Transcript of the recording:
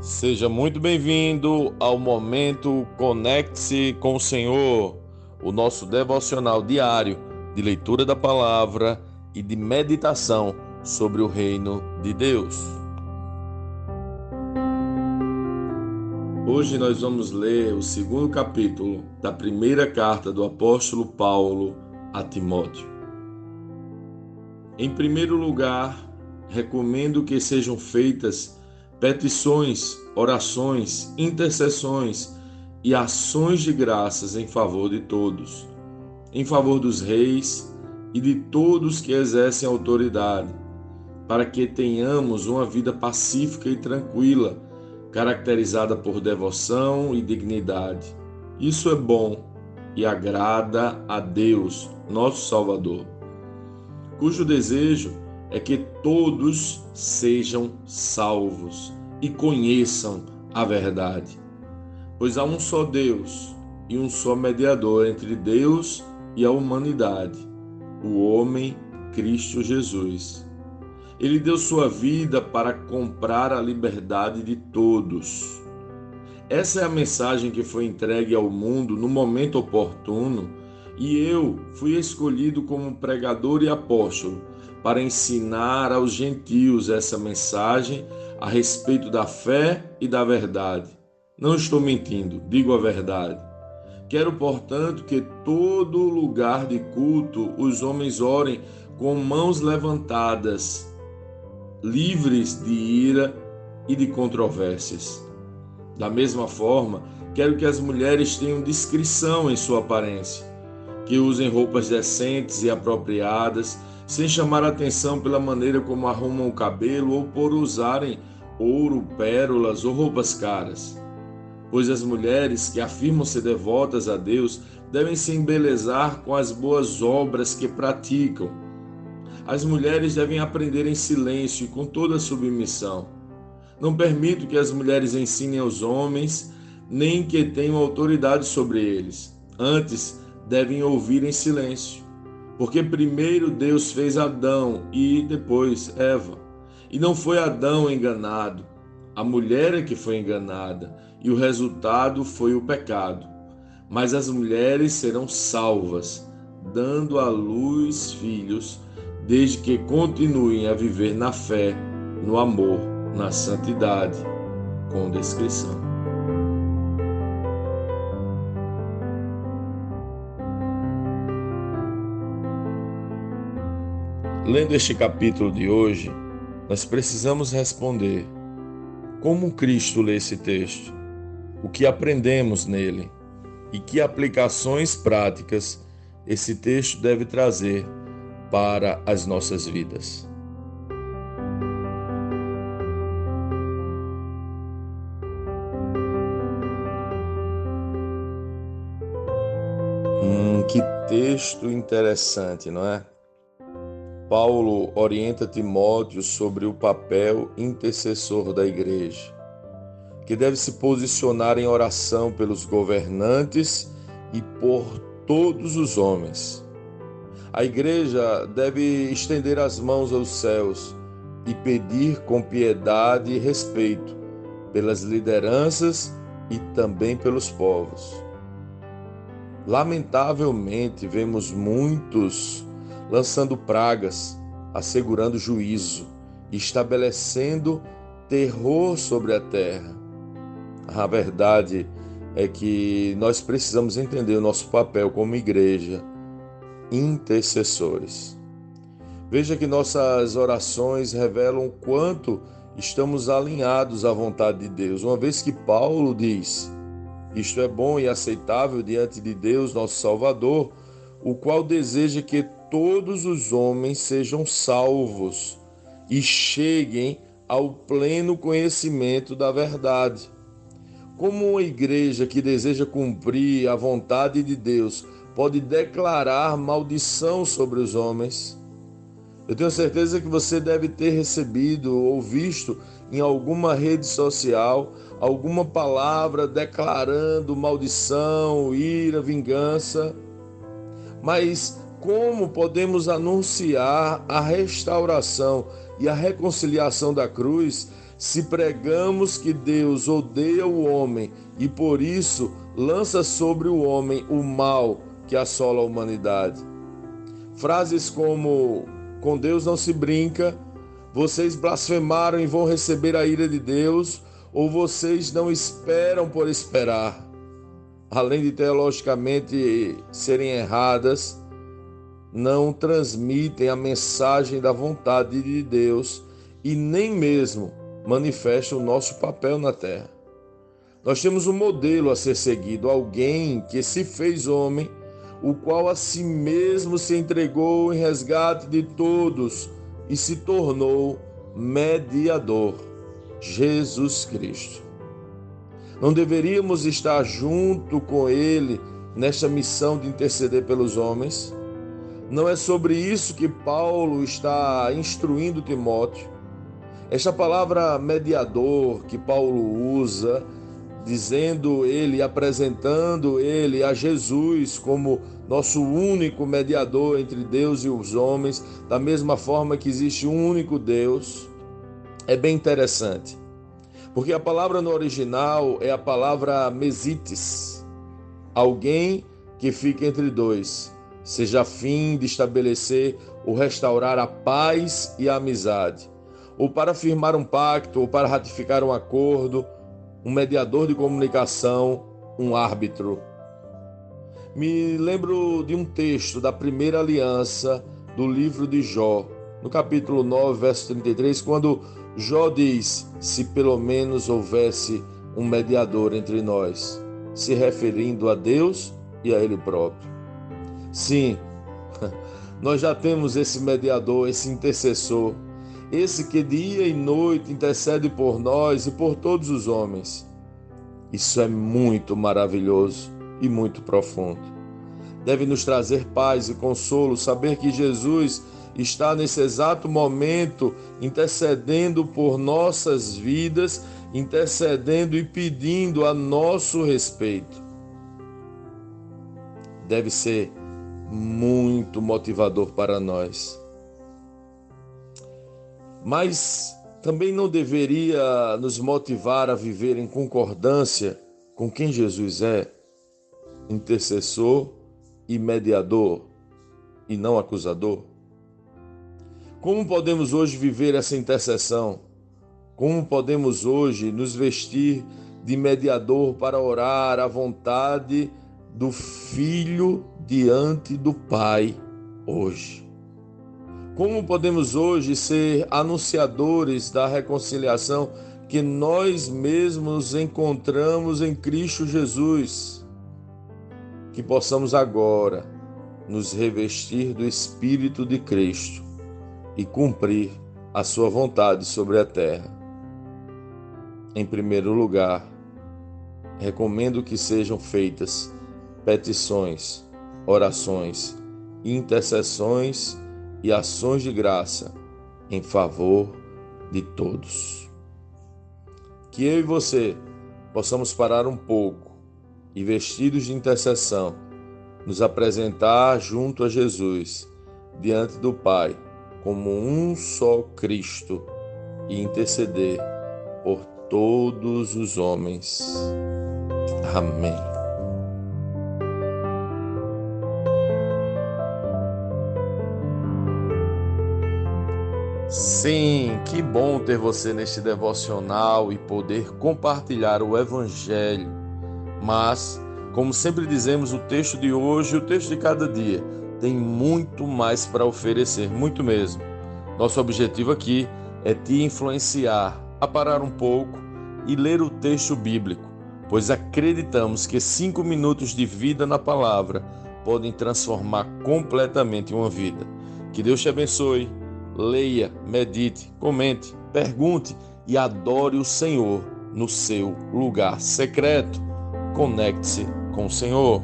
Seja muito bem-vindo ao Momento Conecte-se com o Senhor, o nosso devocional diário de leitura da palavra e de meditação sobre o reino de Deus. Hoje nós vamos ler o segundo capítulo da primeira carta do apóstolo Paulo a Timóteo. Em primeiro lugar, recomendo que sejam feitas petições, orações, intercessões e ações de graças em favor de todos, em favor dos reis e de todos que exercem autoridade, para que tenhamos uma vida pacífica e tranquila, caracterizada por devoção e dignidade. Isso é bom e agrada a Deus, nosso Salvador, cujo desejo é que todos sejam salvos e conheçam a verdade. Pois há um só Deus e um só mediador entre Deus e a humanidade, o homem Cristo Jesus. Ele deu sua vida para comprar a liberdade de todos. Essa é a mensagem que foi entregue ao mundo no momento oportuno, e eu fui escolhido como pregador e apóstolo para ensinar aos gentios essa mensagem a respeito da fé e da verdade. Não estou mentindo, digo a verdade. Quero, portanto, que todo lugar de culto os homens orem com mãos levantadas, livres de ira e de controvérsias. Da mesma forma, quero que as mulheres tenham discrição em sua aparência, que usem roupas decentes e apropriadas, sem chamar a atenção pela maneira como arrumam o cabelo ou por usarem ouro, pérolas ou roupas caras. Pois as mulheres que afirmam ser devotas a Deus devem se embelezar com as boas obras que praticam. As mulheres devem aprender em silêncio e com toda submissão. Não permito que as mulheres ensinem aos homens, nem que tenham autoridade sobre eles. Antes, devem ouvir em silêncio. Porque primeiro Deus fez Adão e depois Eva. E não foi Adão enganado, a mulher é que foi enganada, e o resultado foi o pecado. Mas as mulheres serão salvas, dando à luz filhos, desde que continuem a viver na fé, no amor, na santidade, com discrição. Lendo este capítulo de hoje, nós precisamos responder: como Cristo lê esse texto? O que aprendemos nele? E que aplicações práticas esse texto deve trazer para as nossas vidas? Que texto interessante, não é? Paulo orienta Timóteo sobre o papel intercessor da igreja, que deve se posicionar em oração pelos governantes e por todos os homens. A igreja deve estender as mãos aos céus e pedir com piedade e respeito pelas lideranças e também pelos povos. Lamentavelmente, vemos muitos lançando pragas, assegurando juízo e estabelecendo terror sobre a terra. A verdade é que nós precisamos entender o nosso papel como igreja, intercessores. Veja que nossas orações revelam o quanto estamos alinhados à vontade de Deus, uma vez que Paulo diz: isto é bom e aceitável diante de Deus, nosso Salvador, o qual deseja que todos os homens sejam salvos e cheguem ao pleno conhecimento da verdade. Como uma igreja que deseja cumprir a vontade de Deus pode declarar maldição sobre os homens? Eu tenho certeza que você deve ter recebido ou visto em alguma rede social alguma palavra declarando maldição, ira, vingança. Mas como podemos anunciar a restauração e a reconciliação da cruz, se pregamos que Deus odeia o homem e por isso lança sobre o homem o mal que assola a humanidade. Frases como: com Deus não se brinca, vocês blasfemaram e vão receber a ira de Deus, ou vocês não esperam por esperar, além de teologicamente serem erradas, não transmitem a mensagem da vontade de Deus e nem mesmo manifestam o nosso papel na terra. Nós temos um modelo a ser seguido, alguém que se fez homem, o qual a si mesmo se entregou em resgate de todos e se tornou mediador, Jesus Cristo. Não deveríamos estar junto com Ele nesta missão de interceder pelos homens? Não é sobre isso que Paulo está instruindo Timóteo? Esta palavra mediador que Paulo usa, dizendo ele, apresentando ele a Jesus como nosso único mediador entre Deus e os homens, da mesma forma que existe um único Deus, é bem interessante. Porque a palavra no original é a palavra mesites, alguém que fica entre dois, seja a fim de estabelecer ou restaurar a paz e a amizade, ou para firmar um pacto, ou para ratificar um acordo, um mediador de comunicação, um árbitro. Me lembro de um texto da primeira aliança do livro de Jó, no capítulo 9, verso 33, quando Jó diz: se pelo menos houvesse um mediador entre nós, se referindo a Deus e a Ele próprio. Sim, nós já temos esse mediador, esse intercessor, esse que dia e noite intercede por nós e por todos os homens. Isso é muito maravilhoso e muito profundo. Deve nos trazer paz e consolo saber que Jesus está nesse exato momento intercedendo por nossas vidas, intercedendo e pedindo a nosso respeito. Deve ser muito motivador para nós. Mas também não deveria nos motivar a viver em concordância com quem Jesus é, intercessor e mediador, e não acusador? Como podemos hoje viver essa intercessão? Como podemos hoje nos vestir de mediador para orar à vontade do Filho diante do Pai hoje? Como podemos hoje ser anunciadores da reconciliação que nós mesmos encontramos em Cristo Jesus? Que possamos agora nos revestir do Espírito de Cristo e cumprir a sua vontade sobre a terra. Em primeiro lugar, recomendo que sejam feitas petições, orações, intercessões e ações de graça em favor de todos. Que eu e você possamos parar um pouco e, vestidos de intercessão, nos apresentar junto a Jesus, diante do Pai, como um só Cristo e interceder por todos os homens. Amém. Sim, que bom ter você neste devocional e poder compartilhar o Evangelho. Mas, como sempre dizemos, o texto de hoje e o texto de cada dia tem muito mais para oferecer, muito mesmo. Nosso objetivo aqui é te influenciar a parar um pouco e ler o texto bíblico, pois acreditamos que 5 minutos de vida na palavra podem transformar completamente uma vida. Que Deus te abençoe. Leia, medite, comente, pergunte e adore o Senhor no seu lugar secreto. Conecte-se com o Senhor.